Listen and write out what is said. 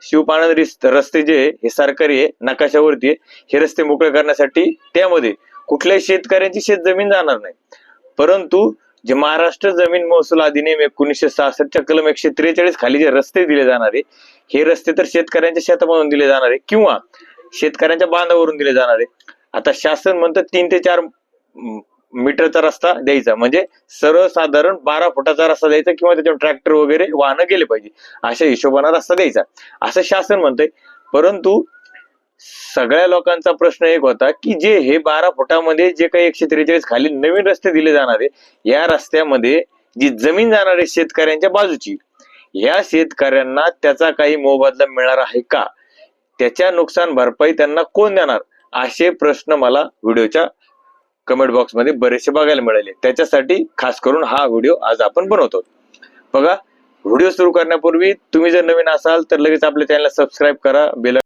शिवपाणंद रस्ते जे हे सरकारी आहे, नकाशावरती आहे, हे रस्ते मोकळे करण्यासाठी त्यामध्ये कुठल्याही शेतकऱ्यांची शेत जमीन जाणार नाही. परंतु जे महाराष्ट्र जमीन महसूल अधिनियम 1966च्या कलम 143 खाली जे रस्ते दिले जाणारे, हे रस्ते तर शेतकऱ्यांच्या शेतामधून दिले जाणारे किंवा शेतकऱ्यांच्या बांधावरून दिले जाणारे. आता शासन म्हणतं 3 ते 4 मीटरचा रस्ता द्यायचा, म्हणजे सर्वसाधारण 12 फुटाचा रस्ता द्यायचा किंवा त्याच्यावर ट्रॅक्टर वगैरे वाहनं गेले पाहिजे अशा हिशोबाने रस्ता द्यायचा असं शासन म्हणतंय. परंतु सगळ्या लोकांचा प्रश्न एक होता की जे हे 12 फुटामध्ये जे काही 143 खाली नवीन रस्ते दिले जाणारे, या रस्त्यामध्ये जी जमीन जाणार आहे शेतकऱ्यांच्या बाजूची, या शेतकऱ्यांना त्याचा काही मोबदला मिळणार आहे का, त्याच्या नुकसान भरपाई त्यांना कोण देणार, असे प्रश्न मला व्हिडिओच्या कमेंट बॉक्स मध्ये बरेचसे बघायला मिळाले. त्याच्यासाठी खास करून हा व्हिडिओ आज आपण बनवतो. बघा, व्हिडिओ सुरू करण्यापूर्वी तुम्ही जर नवीन असाल तर लगेच आपल्या चॅनलला सबस्क्राईब करा, बेल